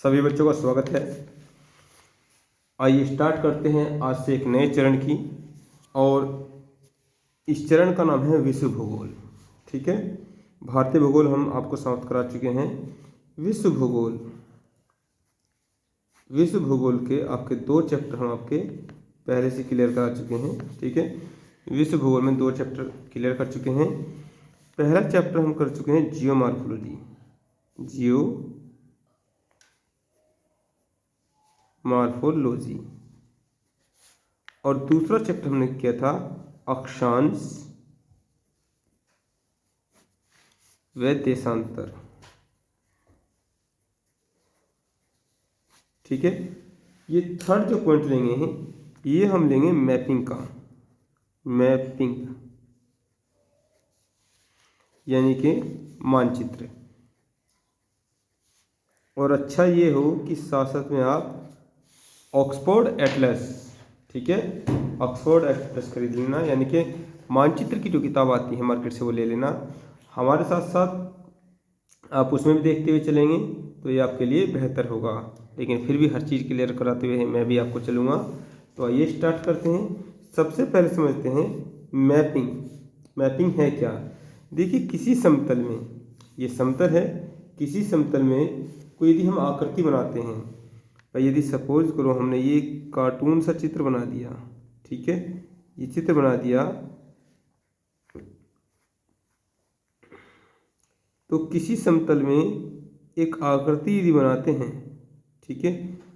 सभी बच्चों का स्वागत है। आइए स्टार्ट करते हैं आज से एक नए चरण की, और इस चरण का नाम है विश्व भूगोल। ठीक है, भारतीय भूगोल हम आपको समाप्त करा चुके हैं। विश्व भूगोल, विश्व भूगोल के आपके 2 चैप्टर हम आपके पहले से क्लियर करा चुके हैं। ठीक है, विश्व भूगोल में 2 चैप्टर क्लियर कर चुके हैं। पहला चैप्टर हम कर चुके हैं जियोमॉर्फोलॉजी, जियोमॉर्फोलॉजी, और दूसरा चैप्टर हमने किया था अक्षांश व देशांतर। ठीक है, ये थर्ड जो पॉइंट लेंगे हैं ये हम लेंगे मैपिंग का, मैपिंग यानी कि मानचित्र। और अच्छा ये हो कि साथ साथ में आप ऑक्सफोर्ड एटलस, ठीक है, ऑक्सफोर्ड एटलस खरीद लेना, यानी कि मानचित्र की जो किताब आती है मार्केट से वो ले लेना। हमारे साथ साथ आप उसमें भी देखते हुए चलेंगे तो ये आपके लिए बेहतर होगा, लेकिन फिर भी हर चीज़ क्लियर कराते हुए मैं भी आपको चलूँगा। तो आइए स्टार्ट करते हैं। सबसे पहले समझते हैं मैपिंग। मैपिंग है क्या? देखिए, किसी समतल में, ये समतल है, किसी समतल में कोई यदि हम आकृति बनाते हैं, और यदि सपोज करो हमने ये कार्टून सा चित्र बना दिया, ठीक है, ये चित्र बना दिया, तो किसी समतल में एक आकृति यदि बनाते हैं, ठीक है,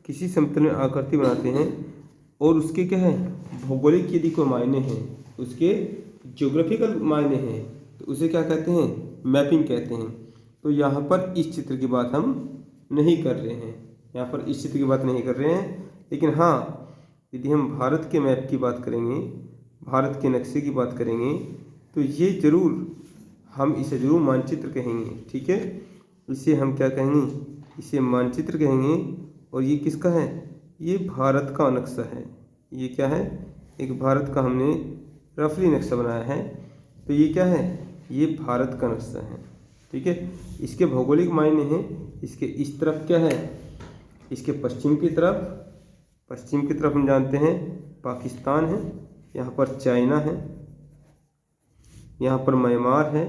किसी समतल में आकृति बनाते हैं और उसके क्या है, भौगोलिक यदि कोई मायने हैं, उसके ज्योग्राफिकल मायने हैं, तो उसे क्या कहते हैं, मैपिंग कहते हैं। तो यहाँ पर इस चित्र की बात हम नहीं कर रहे हैं, यहाँ पर इस चित्र की बात नहीं कर रहे हैं, लेकिन हाँ यदि हम भारत के मैप की बात करेंगे, भारत के नक्शे की बात करेंगे, तो ये जरूर, हम इसे जरूर मानचित्र कहेंगे। ठीक है, इसे हम क्या कहेंगे, इसे मानचित्र कहेंगे। और ये किसका है, ये भारत का नक्शा है। ये क्या है, एक भारत का हमने रफली नक्शा बनाया है, तो ये क्या है, ये भारत का नक्शा है। ठीक है, इसके भौगोलिक मायने हैं, इसके इस तरफ क्या है, इसके पश्चिम की तरफ, पश्चिम की तरफ हम जानते हैं पाकिस्तान है, यहाँ पर चाइना है, यहाँ पर म्यांमार है,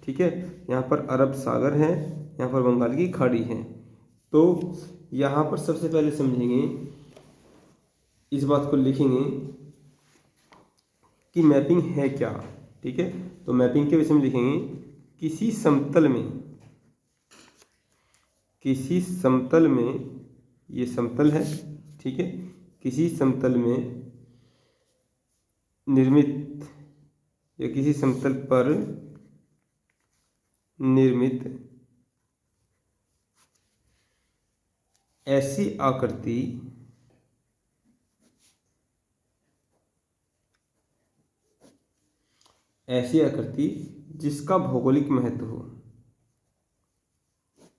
ठीक है, यहाँ पर अरब सागर है, यहाँ पर बंगाल की खाड़ी है। तो यहाँ पर सबसे पहले समझेंगे, इस बात को लिखेंगे कि मैपिंग है क्या। ठीक है, तो मैपिंग के विषय में लिखेंगे किसी समतल में, किसी समतल में, ये समतल है, ठीक है, किसी समतल में निर्मित या किसी समतल पर निर्मित ऐसी आकृति, ऐसी आकृति जिसका भौगोलिक महत्व हो,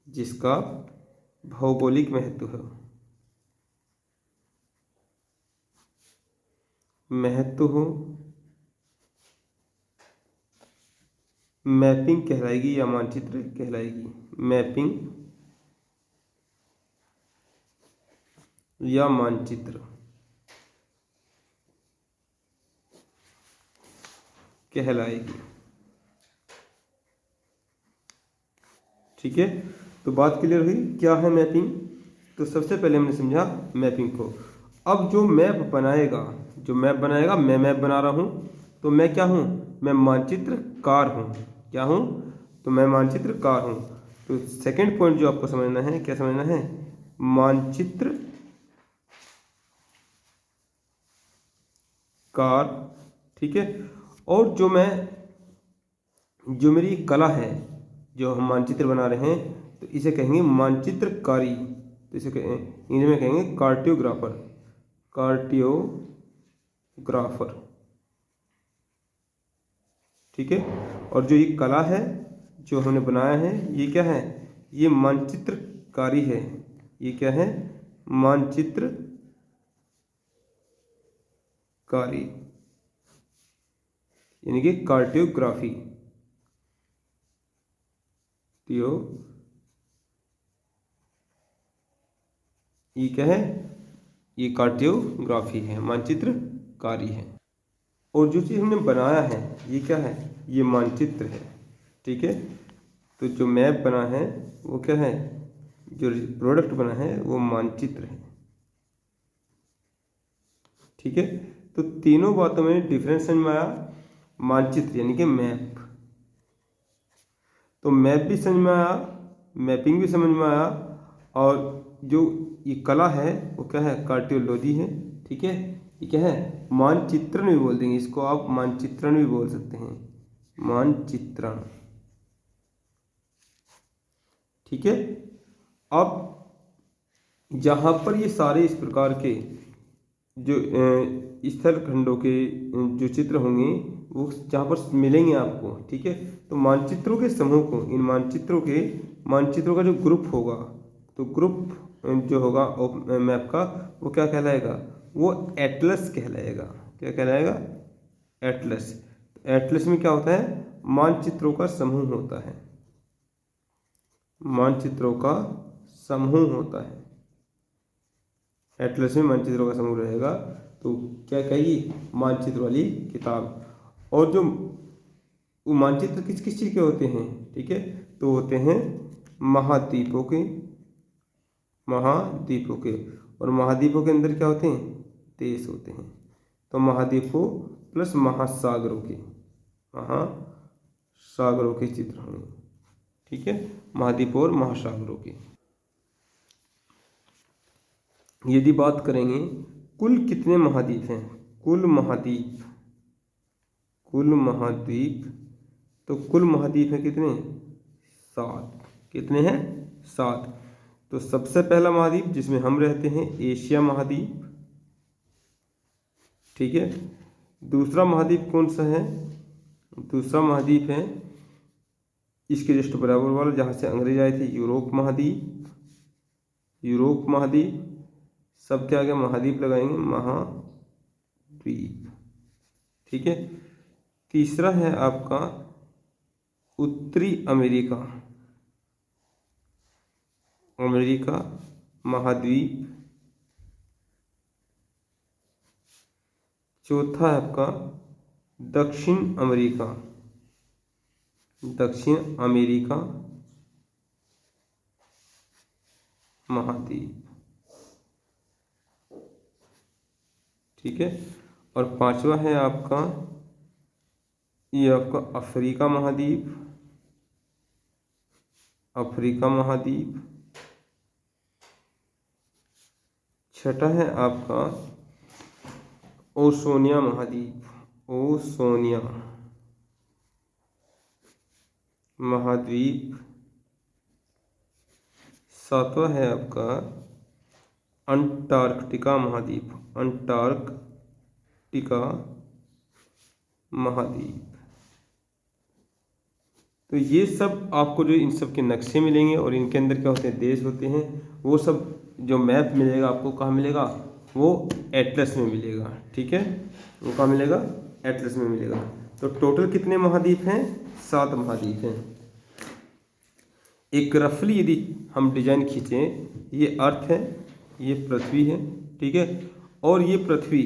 जिसका भौगोलिक महत्व हो, महत्व हो, मैपिंग कहलाएगी या मानचित्र कहलाएगी, मैपिंग या मानचित्र कहलाएगी। ठीक है, तो बात क्लियर हुई क्या है मैपिंग। तो सबसे पहले हमने समझा मैपिंग को। अब जो मैप बनाएगा, जो मैप बनाएगा, मैं मैप बना रहा हूँ, तो मैं क्या हूँ, मैं मानचित्रकार हूँ। क्या हूँ, तो मैं मानचित्रकार हूँ। तो सेकंड पॉइंट जो आपको समझना है, क्या समझना है, मानचित्रकार। ठीक है, और जो मैं, जो मेरी कला है, जो हम मानचित्र बना रहे हैं, तो इसे कहेंगे मानचित्रकारी। तो इसे इंग्लिश में कहेंगे कार्टियोग्राफर, कार्टियोग्राफर। ठीक है, और जो ये कला है जो हमने बनाया है, ये क्या है, ये मानचित्रकारी है। ये क्या है, मानचित्रकारी, यानी कि कार्टियोग्राफी, ये क्या है, ये कार्टोग्राफी है, मानचित्रकारी है। और जो चीज़ हमने बनाया है ये क्या है, ये मानचित्र है। ठीक है, तो जो मैप बना है वो क्या है, जो प्रोडक्ट बना है वो मानचित्र है। ठीक है, तो तीनों बातों में डिफरेंस समझ में आया। मानचित्र यानी कि मैप, तो मैप भी समझ में आया, मैपिंग भी समझ में आया, और जो ये कला है वो क्या है, कार्टियोलॉजी है। ठीक है, ये क्या है, मानचित्रण भी बोल देंगे इसको, आप मानचित्रण भी बोल सकते हैं, मानचित्रण। ठीक है, अब जहाँ पर ये सारे इस प्रकार के जो स्थल खंडों के जो चित्र होंगे वो जहाँ पर मिलेंगे आपको, ठीक है, तो मानचित्रों के समूह को, इन मानचित्रों का जो ग्रुप होगा, तो ग्रुप जो होगा मैप का वो क्या कहलाएगा, वो एटलस कहलाएगा। क्या कहलाएगा, एटलस। एटलस में क्या होता है, मानचित्रों का समूह होता है, मानचित्रों का समूह होता है। एटलस में मानचित्रों का समूह रहेगा, तो क्या कहेगी, मानचित्र वाली किताब। और जो वो मानचित्र किस किस चीज़ के होते हैं, ठीक है, तो होते हैं महाद्वीपों के, महाद्वीपों के। और महाद्वीपों के अंदर क्या होते हैं, देश होते हैं। तो महाद्वीपों प्लस महासागरों के, महासागरों के चित्र होंगे। ठीक है, महाद्वीपों और महासागरों के। यदि बात करेंगे कुल कितने महाद्वीप हैं, कुल महाद्वीप, कुल महाद्वीप, तो कुल महाद्वीप है कितने, 7। कितने हैं, 7। तो सबसे पहला महाद्वीप जिसमें हम रहते हैं, एशिया महाद्वीप। ठीक है, दूसरा महाद्वीप कौन सा है, दूसरा महाद्वीप है इसके जस्ट बराबर वाला जहाँ से अंग्रेज आए थे, यूरोप महाद्वीप, यूरोप महाद्वीप। सबके आगे महाद्वीप लगाएंगे, महाद्वीप। ठीक है, तीसरा है आपका उत्तरी अमेरिका, अमेरिका महाद्वीप। चौथा है आपका दक्षिण अमेरिका, दक्षिण अमेरिका महाद्वीप। ठीक है, और पांचवा है आपका, ये आपका अफ्रीका महाद्वीप, अफ्रीका महाद्वीप। छठा है आपका ओशनिया महाद्वीप, ओशनिया महाद्वीप। सातवां है आपका अंटार्कटिका महाद्वीप, अंटार्कटिका महाद्वीप। तो ये सब आपको जो इन सब के नक्शे मिलेंगे और इनके अंदर क्या होते हैं, देश होते हैं, वो सब जो मैप मिलेगा आपको कहाँ मिलेगा, वो एटलस में मिलेगा। ठीक है, वो कहाँ मिलेगा, एटलस में मिलेगा। तो टोटल कितने महाद्वीप हैं, 7 महाद्वीप हैं। एक रफली यदि हम डिजाइन खींचें, ये अर्थ है, ये पृथ्वी है। ठीक है, और ये पृथ्वी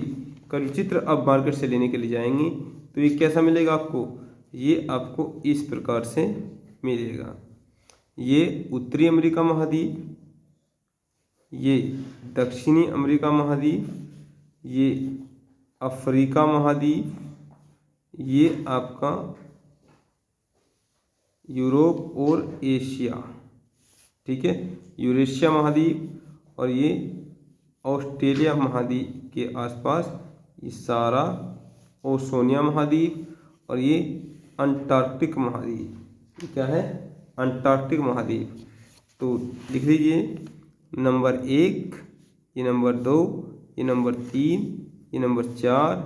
का चित्र अब मार्केट से लेने के लिए जाएंगे तो ये कैसा मिलेगा आपको, ये आपको इस प्रकार से मिलेगा। ये उत्तरी अमेरिका महाद्वीप, ये दक्षिणी अमेरिका महाद्वीप, ये अफ्रीका महाद्वीप, ये आपका यूरोप और एशिया। ठीक है, यूरेशिया महाद्वीप, और ये ऑस्ट्रेलिया महाद्वीप के आसपास ये सारा ओशनिया महाद्वीप, और ये अंटार्कटिक महाद्वीप। ये क्या है, अंटार्कटिक महाद्वीप। तो लिख लीजिए, नंबर 1, ये नंबर 2, ये नंबर 3, ये नंबर 4,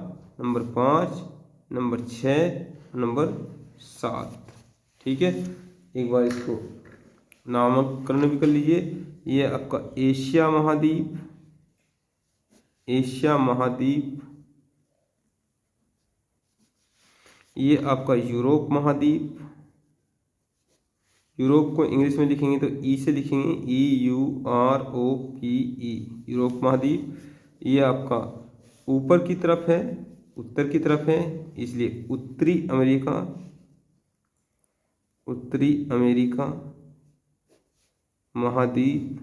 नंबर 5, नंबर 6, नंबर 7। ठीक है, एक बार इसको नामकरण भी कर लीजिए। ये आपका एशिया महाद्वीप, एशिया महाद्वीप, ये आपका यूरोप महाद्वीप, यूरोप को इंग्लिश में लिखेंगे तो ई से लिखेंगे, EUROPE, यूरोप महाद्वीप। ये आपका ऊपर की तरफ है, उत्तर की तरफ है, इसलिए उत्तरी अमेरिका, उत्तरी अमेरिका महाद्वीप।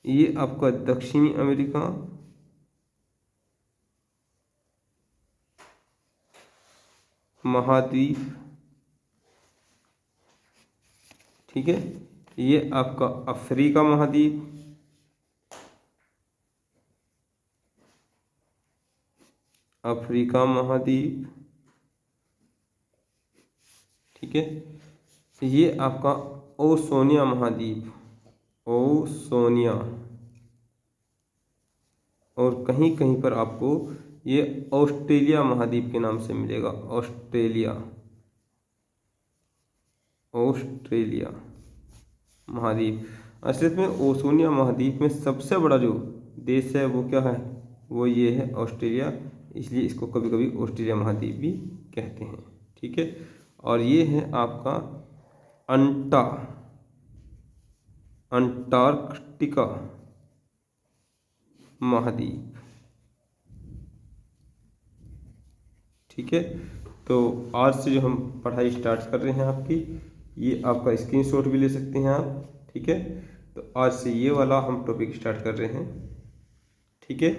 ये आपका दक्षिणी अमेरिका, महाद्वीप, ठीक है। ये आपका अफ्रीका महाद्वीप, अफ्रीका महाद्वीप, ठीक है। ये आपका ओशनिया महाद्वीप, ओशनिया, और कहीं कहीं पर आपको ये ऑस्ट्रेलिया महाद्वीप के नाम से मिलेगा, ऑस्ट्रेलिया, ऑस्ट्रेलिया महाद्वीप। असल में ओशनिया महाद्वीप में सबसे बड़ा जो देश है वो क्या है, वो ये है ऑस्ट्रेलिया, इसलिए इसको कभी कभी ऑस्ट्रेलिया महाद्वीप भी कहते हैं, ठीक है। और ये है आपका अंटार्कटिका महाद्वीप, ठीक है। तो आज से जो हम पढ़ाई स्टार्ट कर रहे हैं आपकी, ये आपका स्क्रीनशॉट भी ले सकते हैं आप, ठीक है। तो आज से ये वाला हम टॉपिक स्टार्ट कर रहे हैं, ठीक है।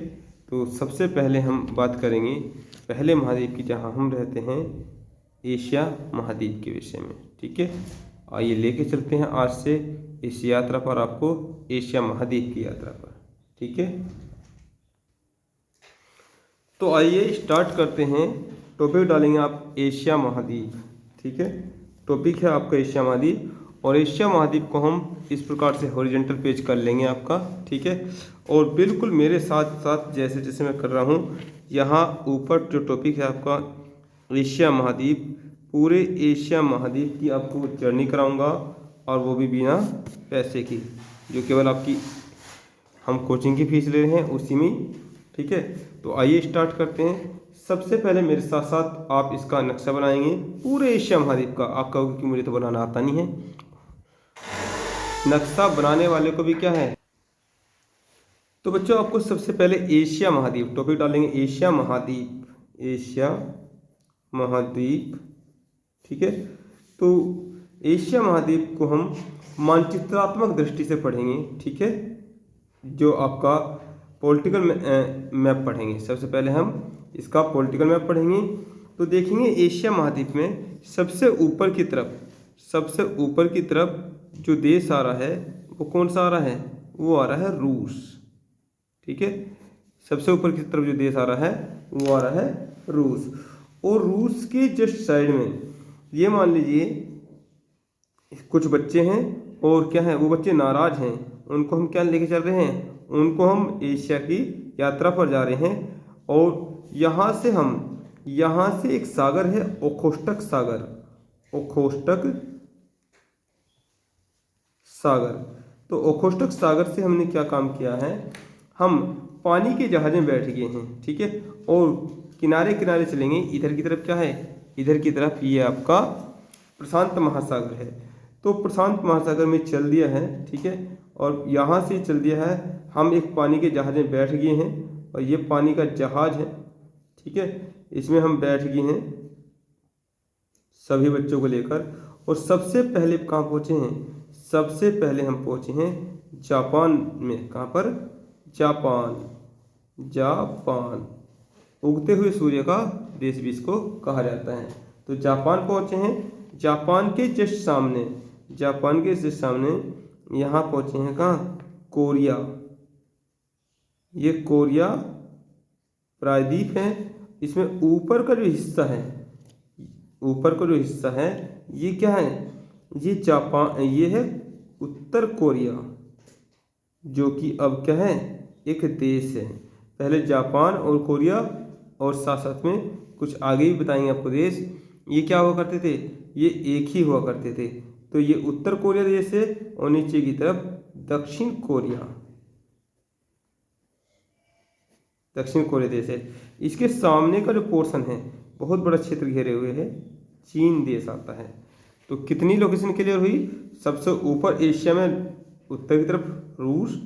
तो सबसे पहले हम बात करेंगे पहले महाद्वीप की, जहाँ हम रहते हैं, एशिया महाद्वीप के विषय में, ठीक है। आइए लेके चलते हैं आज से इस यात्रा पर आपको, एशिया महाद्वीप की यात्रा पर, ठीक है। तो आइए स्टार्ट करते हैं। टॉपिक डालेंगे आप एशिया महाद्वीप, ठीक है। टॉपिक है आपका एशिया महाद्वीप, और एशिया महाद्वीप को हम इस प्रकार से हॉरिजॉन्टल पेज कर लेंगे आपका, ठीक है। और बिल्कुल मेरे साथ साथ जैसे जैसे मैं कर रहा हूँ, यहाँ ऊपर जो टॉपिक है आपका एशिया महाद्वीप, पूरे एशिया महाद्वीप की आपको जर्नी कराऊंगा, और वो भी बिना पैसे की, जो केवल आपकी हम कोचिंग की फीस ले रहे हैं उसी में, ठीक है। तो आइए स्टार्ट करते हैं। सबसे पहले मेरे साथ साथ आप इसका नक्शा बनाएंगे पूरे एशिया महाद्वीप का। आप कहोगे कि मुझे तो बनाना आता नहीं है, नक्शा बनाने वाले को भी क्या है। तो बच्चों आपको सबसे पहले एशिया महाद्वीप, टॉपिक डालेंगे एशिया महाद्वीप, एशिया महाद्वीप, ठीक है। तो एशिया महाद्वीप को हम मानचित्रात्मक दृष्टि से पढ़ेंगे, ठीक है। जो आपका पॉलिटिकल मैप पढ़ेंगे, सबसे पहले हम इसका पॉलिटिकल मैप पढ़ेंगे। तो देखेंगे एशिया महाद्वीप में सबसे ऊपर की तरफ, सबसे ऊपर की तरफ जो देश आ रहा है वो कौन सा आ रहा है, वो आ रहा है रूस, ठीक है। सबसे ऊपर की तरफ जो देश आ रहा है वो आ रहा है रूस। और रूस के जस्ट साइड में ये मान लीजिए कुछ बच्चे हैं, और क्या है, वो बच्चे नाराज हैं, उनको हम क्या लेके चल रहे हैं, उनको हम एशिया की यात्रा पर जा रहे हैं। और यहाँ से एक सागर है, ओखोष्टक सागर, ओखोष्टक सागर। तो ओखोष्टक सागर से हमने क्या काम किया है, हम पानी के जहाज में बैठ गए हैं, ठीक है। और किनारे किनारे चलेंगे, इधर की तरफ क्या है, इधर की तरफ ये आपका प्रशांत महासागर है। तो प्रशांत महासागर में चल दिया है, ठीक है। और यहाँ से चल दिया है, हम एक पानी के जहाज में बैठ गए हैं, और ये पानी का जहाज है, ठीक है। इसमें हम बैठ गए हैं सभी बच्चों को लेकर। और सबसे पहले कहाँ पहुँचे हैं, सबसे पहले हम पहुँचे हैं जापान में। कहाँ पर, जापान, जापान उगते हुए सूर्य का देश भी इसको कहा जाता है। तो जापान पहुँचे हैं। जापान के जस्ट सामने, जापान के जस्ट सामने यहाँ पहुँचे हैं कहाँ, कोरिया। ये कोरिया प्रायद्वीप है। इसमें ऊपर का जो हिस्सा है, ऊपर का जो हिस्सा है ये क्या है, ये जापान, ये है उत्तर कोरिया, जो कि अब क्या है, एक देश है। पहले जापान और कोरिया, और साथ साथ में कुछ आगे भी बताएंगे आपको देश, ये क्या हुआ करते थे, ये एक ही हुआ करते थे। तो ये उत्तर कोरिया देश है, और नीचे की तरफ दक्षिण कोरिया, दक्षिण कोरिया देश है। इसके सामने का जो पोर्शन है, बहुत बड़ा क्षेत्र घेरे हुए है, चीन देश आता है। तो कितनी लोकेशन क्लियर हुई? सबसे ऊपर एशिया में उत्तर की तरफ रूस,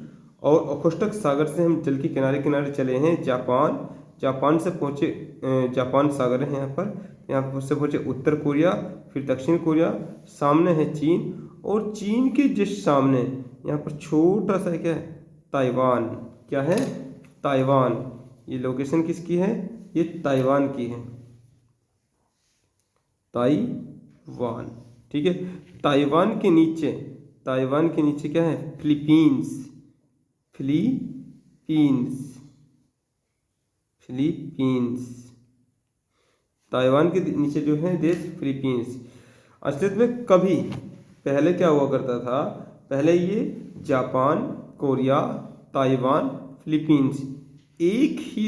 और ओखोत्स्क सागर से हम जल के किनारे किनारे चले हैं जापान, जापान से पहुँचे जापान सागर है यहाँ पर से पहुँचे उत्तर कोरिया, फिर दक्षिण कोरिया, सामने है चीन, और चीन के जस्ट सामने यहाँ पर छोटा सा क्या है? ताइवान। क्या है? ताइवान। ये लोकेशन किसकी है? ये ताइवान की है, ताइवान। ठीक है। ताइवान के नीचे क्या है? फिलीपींस। Philippines, Philippines. ताइवान के नीचे जो है देश फिलीपींस। असलियत में कभी पहले क्या हुआ करता था? पहले ये जापान, कोरिया, ताइवान, फिलीपींस एक ही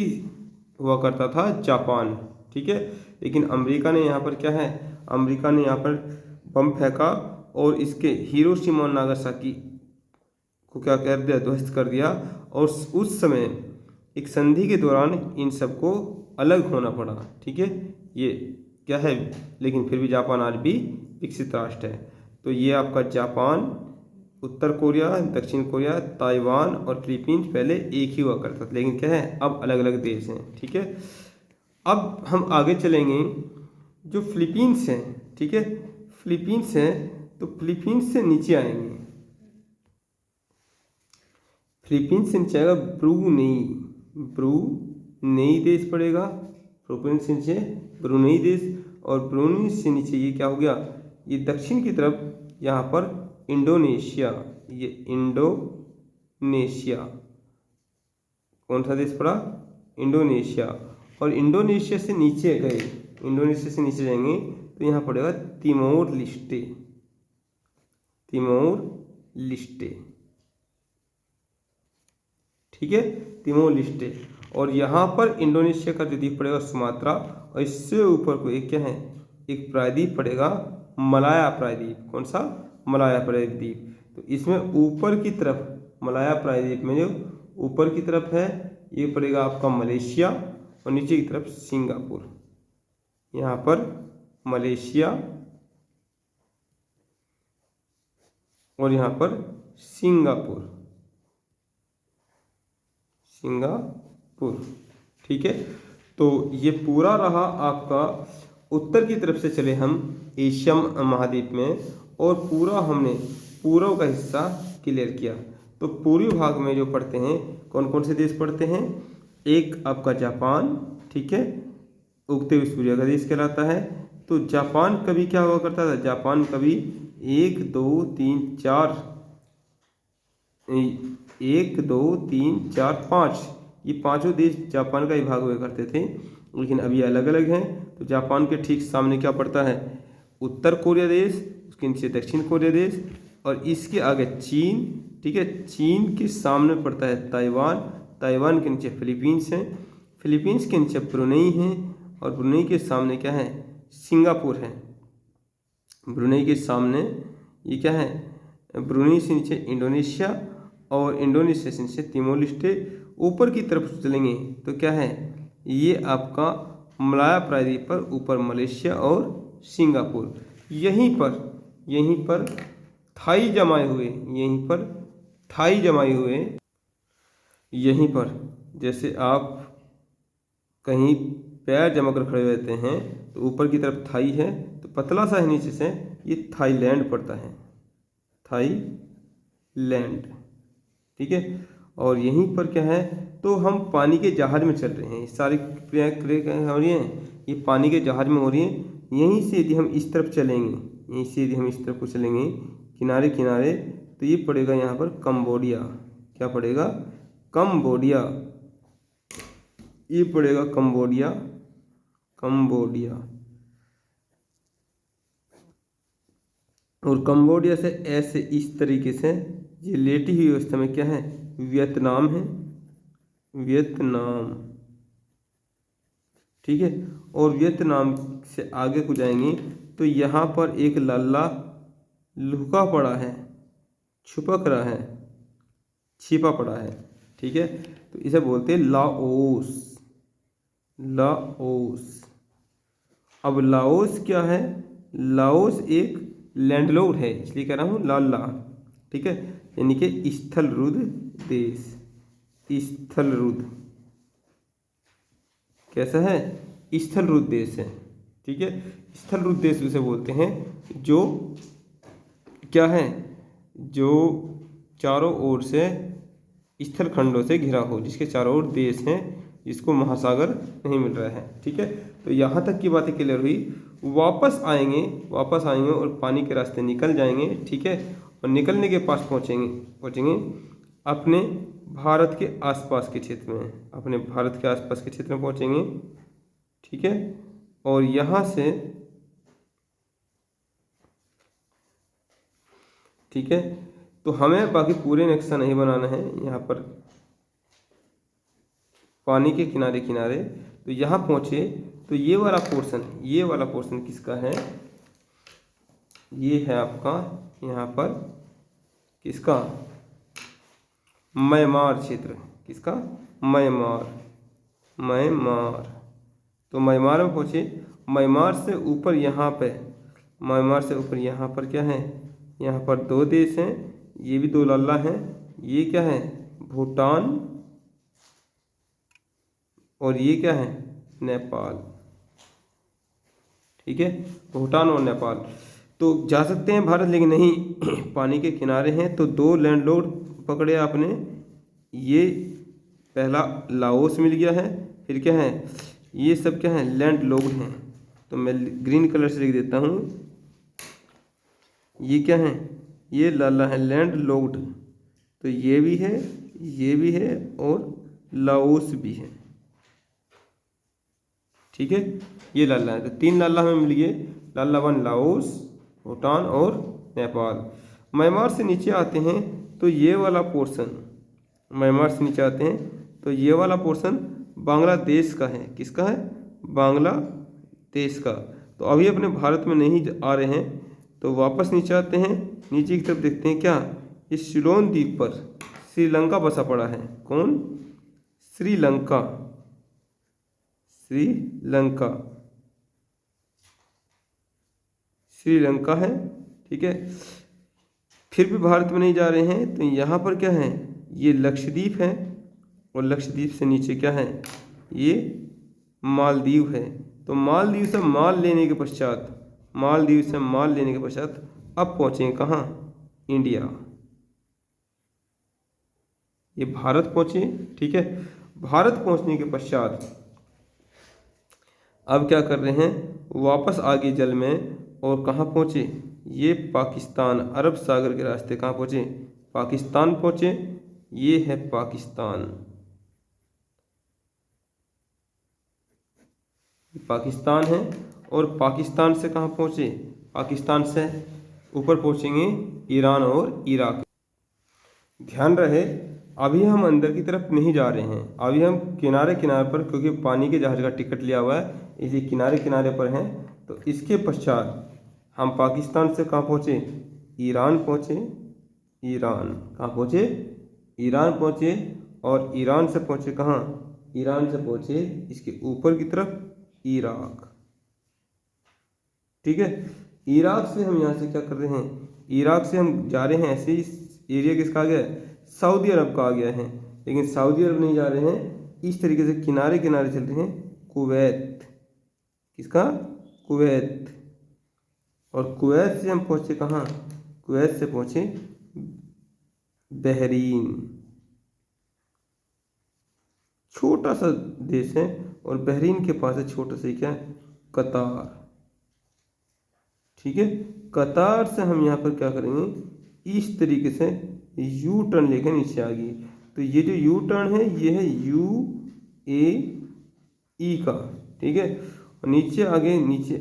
हुआ करता था, जापान। ठीक है। लेकिन अमेरिका ने यहाँ पर क्या है? अमेरिका ने यहाँ पर बम फेंका और इसके हिरोशिमा और नागासाकी को क्या कर दिया? ध्वस्त कर दिया। और उस समय एक संधि के दौरान इन सबको अलग होना पड़ा। ठीक है। ये क्या है? लेकिन फिर भी जापान आज भी विकसित राष्ट्र है। तो ये आपका जापान, उत्तर कोरिया, दक्षिण कोरिया, ताइवान और फिलीपींस पहले एक ही हुआ करता था, लेकिन क्या है? अब अलग अलग देश हैं। ठीक है। अब हम आगे चलेंगे। जो फिलीपींस हैं, ठीक है, फिलीपींस हैं, तो फिलीपींस से नीचे आएंगे। फिलीपींस से नीचे आएगा ब्रूनेई। ब्रूनेई देश पड़ेगा। फिलीपींस से नीचे ब्रूनेई देश, और ब्रूनेई से नीचे ये क्या हो गया? ये दक्षिण की तरफ यहाँ पर इंडोनेशिया। ये इंडोनेशिया कौन सा देश पड़ा? इंडोनेशिया। और इंडोनेशिया से नीचे गए, इंडोनेशिया से नीचे जाएंगे तो यहाँ पड़ेगा तिमोर लिस्टे। तिमोर लिस्टे। ठीक है, तिमोर लिस्टे। और यहाँ पर इंडोनेशिया का जो द्वीप पड़ेगा सुमात्रा, और इससे ऊपर को एक क्या है? एक प्रायद्वीप पड़ेगा, मलाया प्रायद्वीप। कौन सा? मलाया प्रायद्वीप। तो इसमें ऊपर की तरफ मलाया प्रायद्वीप में जो ऊपर की तरफ है ये पड़ेगा आपका मलेशिया, और नीचे की तरफ सिंगापुर। यहाँ पर मलेशिया और यहाँ पर सिंगापुर। सिंगापुर। ठीक है। तो ये पूरा रहा आपका। उत्तर की तरफ से चले हम एशिया महाद्वीप में, और पूरा हमने पूर्व का हिस्सा क्लियर किया। तो पूर्वी भाग में जो पढ़ते हैं, कौन कौन से देश पढ़ते हैं? एक आपका जापान, ठीक है, उगते हुए सूर्य का देश कहलाता है। तो जापान कभी क्या हुआ करता था? जापान कभी 1 2 3 4 1 2 3 4 5 ये पांचों देश जापान का ही भाग हुआ करते थे, लेकिन अभी अलग अलग हैं। तो जापान के ठीक सामने क्या पड़ता है? उत्तर कोरिया देश, उसके नीचे दक्षिण कोरिया देश, और इसके आगे चीन। ठीक है। चीन के सामने पड़ता है ताइवान, ताइवान के नीचे फिलीपींस है, फिलीपींस के नीचे ब्रुनेई है, और ब्रुनेई के सामने क्या है? सिंगापुर है। ब्रुनेई के सामने ये क्या है? ब्रुनेई से नीचे इंडोनेशिया, और इंडोनेशिया से नीचे तिमोर लिस्टे। ऊपर की तरफ चलेंगे तो क्या है? ये आपका मलाया प्रायद्वीप पर ऊपर मलेशिया और सिंगापुर। यहीं पर थाई जमाए हुए, यहीं पर थाई जमाए हुए। यहीं पर जैसे आप कहीं पैर जमा कर खड़े रहते हैं तो ऊपर की तरफ थाई है, तो पतला सा है नीचे से, ये थाईलैंड पड़ता है, थाईलैंड। ठीक है। और यहीं पर क्या है? तो हम पानी के जहाज में चल रहे हैं। सारी क्रिया हो रही हैं, ये पानी के जहाज में हो रही है। यहीं से यदि हम इस तरफ चलेंगे, यहीं से यदि हम इस तरफ को चलेंगे किनारे किनारे, तो ये पड़ेगा यहाँ पर कंबोडिया। क्या पड़ेगा? कंबोडिया। ये पड़ेगा कंबोडिया, कंबोडिया। और कंबोडिया से ऐसे इस तरीके से ये लेटी हुई अवस्था में क्या है? वियतनाम है, वियतनाम। ठीक है। और वियतनाम से आगे को जाएंगे तो यहाँ पर एक लल्ला लुका पड़ा है, छुपक रहा है, छिपा पड़ा है। ठीक है। तो इसे बोलते हैं लाओस, लाओस। अब लाओस क्या है? लाओस एक लैंडलॉर्ड है, इसलिए कह रहा हूँ लाला, ठीक है। यानी कि स्थलरुद्ध देश, स्थलरुद्ध कैसा है, स्थलरुद्ध देश है, ठीक है। स्थलरुद्ध देश उसे बोलते हैं जो क्या है, जो चारों ओर से स्थल खंडों से घिरा हो, जिसके चारों ओर देश हैं, जिसको महासागर नहीं मिल रहा है, ठीक है। तो यहाँ तक की बातें क्लियर हुई। वापस आएंगे और पानी के रास्ते निकल जाएंगे, ठीक है। और निकलने के पास पहुँचेंगे अपने भारत के आसपास के क्षेत्र में, अपने भारत के आसपास के क्षेत्र में पहुँचेंगे, ठीक है। और यहाँ से, ठीक है, तो हमें बाकी पूरे नक्शा नहीं बनाना है। यहाँ पर पानी के किनारे किनारे, तो यहाँ पहुँचे तो ये वाला पोर्शन किसका है, ये है आपका यहाँ पर किसका, म्यांमार क्षेत्र, किसका, म्यांमार। तो म्यांमार में पहुँचे, म्यांमार से ऊपर यहाँ पर क्या है, यहाँ पर दो देश हैं, ये भी दो लाला हैं, ये क्या है, भूटान, और ये क्या है, नेपाल, ठीक है, भूटान और नेपाल। तो जा सकते हैं भारत, लेकिन नहीं, पानी के किनारे हैं। तो दो लैंडलॉर्ड पकड़े आपने, ये पहला लाओस मिल गया है, फिर क्या है, ये सब क्या है, लैंडलॉर्ड हैं। तो मैं ग्रीन कलर से लिख देता हूँ, ये क्या है, ये लाला है, लैंडलॉर्ड। तो ये भी है और लाओस भी है, ठीक है। ये लाला है, तो तीन लाला हमें मिल गए, लाला 1 लाओस, भूटान और नेपाल। म्यांमार से नीचे आते हैं तो ये वाला पोर्शन बांग्लादेश का है, किसका है, बांग्लादेश का। तो अभी अपने भारत में नहीं आ रहे हैं, तो वापस नीचे आते हैं, नीचे की तरफ देखते हैं क्या, इस सिलोन द्वीप पर श्रीलंका बसा पड़ा है। कौन, श्रीलंका है, ठीक है। फिर भी भारत में नहीं जा रहे हैं, तो यहाँ पर क्या है, ये लक्षद्वीप है, और लक्षद्वीप से नीचे क्या है, ये मालदीव है। तो मालदीव से माल लेने के पश्चात अब पहुँचेंगे कहाँ, इंडिया। ये भारत पहुँचे, ठीक है। भारत पहुँचने के पश्चात अब क्या कर रहे हैं, वापस आगे जल में, और कहाँ पहुँचे, ये पाकिस्तान, अरब सागर के रास्ते कहाँ पहुँचे, पाकिस्तान पहुँचे। ये है पाकिस्तान है, और पाकिस्तान से कहाँ पहुँचे, पाकिस्तान से ऊपर पहुँचेंगे ईरान और इराक। ध्यान रहे, अभी हम अंदर की तरफ नहीं जा रहे हैं, अभी हम किनारे पर, क्योंकि पानी के जहाज का टिकट लिया हुआ है, इसलिए किनारे पर हैं। तो इसके पश्चात हम पाकिस्तान से कहाँ पहुँचे, ईरान पहुँचे, ईरान पहुँचे, और ईरान से पहुँचे कहाँ, इसके ऊपर की तरफ इराक, ठीक है। इराक से हम यहाँ से क्या कर रहे हैं, इराक से हम जा रहे हैं, ऐसे ही एरिया किसका आ गया है, सऊदी अरब का आ गया है। लेकिन सऊदी अरब नहीं जा रहे हैं, इस तरीके से किनारे चल रहे हैं, कुवैत, किसका, कुवैत। और कुवैत से हम पहुँचे कहाँ, कुवैत से पहुँचे बहरीन, छोटा सा देश है, और बहरीन के पास है छोटा सा क्या, कतार, ठीक है। कतार से हम यहाँ पर क्या करेंगे, इस तरीके से यू टर्न लेकर नीचे आ गई। तो ये जो यू टर्न है, ये है UAE का, ठीक है। और नीचे आगे, नीचे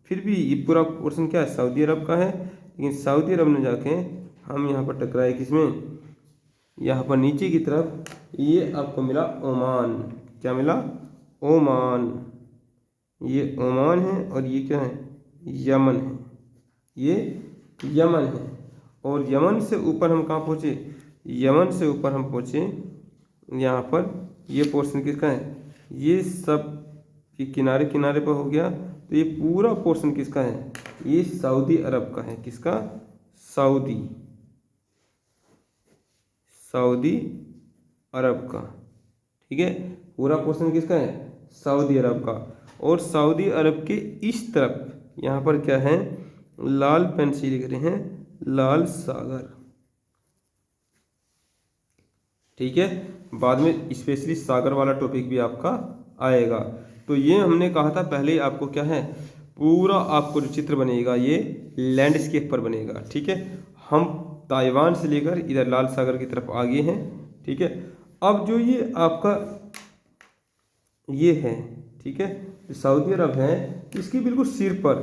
फिर भी ये पूरा पोर्शन क्या है, सऊदी अरब का है। लेकिन सऊदी अरब में जाके हम यहाँ पर टकराए किसमें, यहाँ पर नीचे की तरफ ये आपको मिला ओमान। क्या मिला, ओमान। ये ओमान है, और ये क्या है, यमन है, ये यमन है। और यमन से ऊपर हम कहाँ पहुँचे, यमन से ऊपर हम पहुँचे यहाँ पर, ये पोर्शन किसका है, ये सब कि किनारे पर हो गया। तो ये पूरा पोर्शन किसका है, ये सऊदी अरब का है। किसका, सऊदी अरब का। ठीक है, पूरा पोर्शन किसका है, सऊदी अरब का। और सऊदी अरब के इस तरफ यहाँ पर क्या है, लाल पेन से लिख रहे हैं, लाल सागर। ठीक है, बाद में स्पेशली सागर वाला टॉपिक भी आपका आएगा। तो ये हमने कहा था पहले आपको क्या है, पूरा आपको जो चित्र बनेगा ये लैंडस्केप पर बनेगा। ठीक है, हम ताइवान से लेकर इधर लाल सागर की तरफ आगे हैं। ठीक है, अब जो ये आपका ये है, ठीक है, जो सऊदी अरब है, इसके बिल्कुल सिर पर,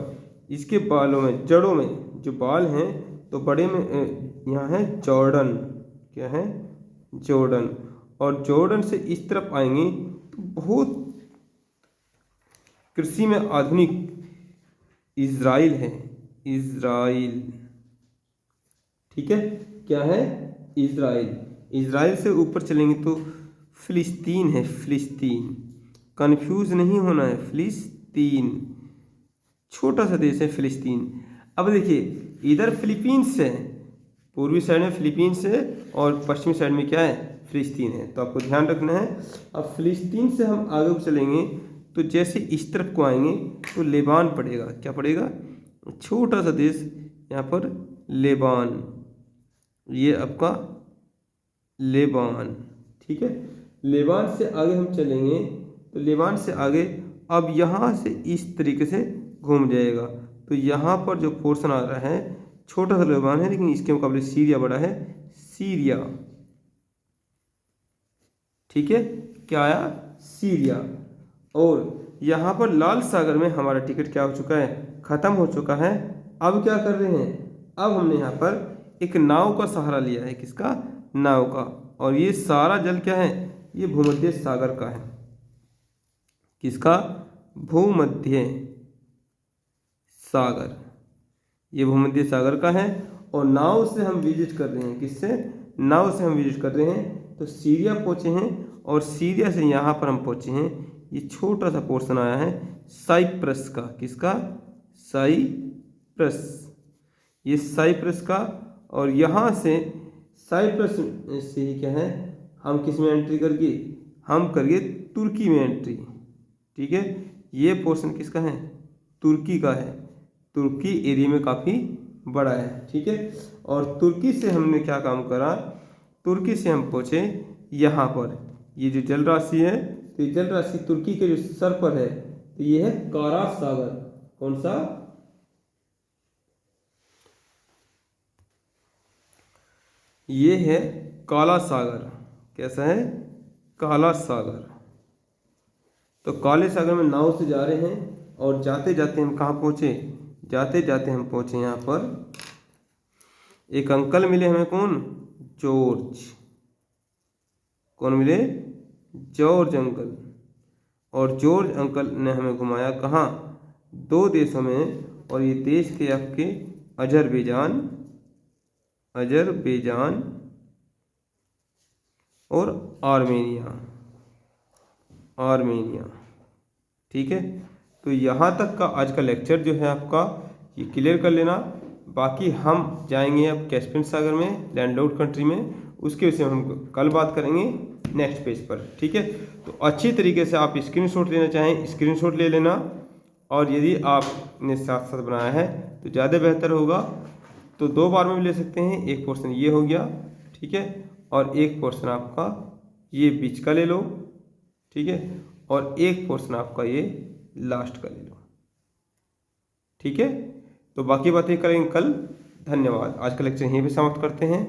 इसके बालों में, जड़ों में जो बाल हैं, तो बड़े में यहाँ है जॉर्डन। क्या है, जॉर्डन। और जॉर्डन से इस तरफ आएंगे तो बहुत कृषि में आधुनिक इजराइल है, इजराइल। ठीक है, क्या है, इजराइल। इजराइल से ऊपर चलेंगे तो फिलिस्तीन है, फिलिस्तीन, कंफ्यूज नहीं होना है, फिलिस्तीन, छोटा सा देश है फिलिस्तीन। अब देखिए इधर फिलीपींस है, पूर्वी साइड में फिलीपींस है और पश्चिमी साइड में क्या है, फिलिस्तीन है। तो आपको ध्यान रखना है। अब फिलिस्तीन से हम आगे को चलेंगे तो जैसे इस तरफ को आएंगे तो लेबान पड़ेगा। क्या पड़ेगा, छोटा सा देश यहाँ पर लेबान, ये आपका लेबान। ठीक है, लेबान से आगे हम चलेंगे तो लेबान से आगे अब यहाँ से इस तरीके से घूम जाएगा। तो यहाँ पर जो पोर्शन आ रहा है, छोटा सा लेबान है लेकिन इसके मुकाबले सीरिया बड़ा है, सीरिया। ठीक है, क्या आया, सीरिया। और यहाँ पर लाल सागर में हमारा टिकट क्या हो चुका है, खत्म हो चुका है। अब क्या कर रहे हैं, अब हमने यहाँ पर एक नाव का सहारा लिया है। किसका, नाव का। और ये सारा जल क्या है, ये भूमध्य सागर का है। किसका, भूमध्य सागर, ये भूमध्य सागर का है। और नाव से हम विजिट कर रहे हैं, किससे, नाव से हम विजिट कर रहे हैं। तो सीरिया पहुँचे हैं और सीरिया से यहाँ पर हम पहुँचे हैं। ये छोटा सा पोर्शन आया है साइप्रस का। किसका, साइप्रस, ये साइप्रस का। और यहाँ से साइप्रस से ही क्या है, हम किस में एंट्री करके, हम करिए तुर्की में एंट्री। ठीक है, ये पोर्शन किसका है, तुर्की का है। तुर्की एरिया में काफ़ी बड़ा है। ठीक है, और तुर्की से हमने क्या काम करा, तुर्की से हम पहुँचे यहाँ पर, ये जो जल राशि है, तो ये जल राशि तुर्की के जो सर पर है, तो ये है कारा सागर। कौन सा, ये है काला सागर। कैसा है, काला सागर। तो काले सागर में नाव से जा रहे हैं और जाते जाते हम कहाँ पहुँचे, जाते जाते हम पहुँचे यहाँ पर एक अंकल मिले हमें। कौन, जॉर्ज। कौन मिले, जॉर्ज अंकल। और जॉर्ज अंकल ने हमें घुमाया कहाँ, दो देशों में। और ये देश के आपके अजरबैजान, अजरबैजान और आर्मेनिया, आर्मेनिया। ठीक है, तो यहाँ तक का आज का लेक्चर जो है आपका ये क्लियर कर लेना। बाकी हम जाएंगे अब कैस्पियन सागर में, लैंडलॉक्ड कंट्री में, उसके विषय में हम कल बात करेंगे नेक्स्ट पेज पर। ठीक है, तो अच्छी तरीके से आप स्क्रीनशॉट लेना चाहें स्क्रीनशॉट ले लेना। और यदि आपने साथ साथ बनाया है तो ज़्यादा बेहतर होगा। तो दो बार में भी ले सकते हैं, एक पोर्शन ये हो गया, ठीक है, और एक पोर्शन आपका ये बीच का ले लो, ठीक है, और एक पोर्शन आपका ये लास्ट का ले लो। ठीक है, तो बाकी बातें करेंगे कल। धन्यवाद। आज का लेक्चर यहीं पे समाप्त करते हैं।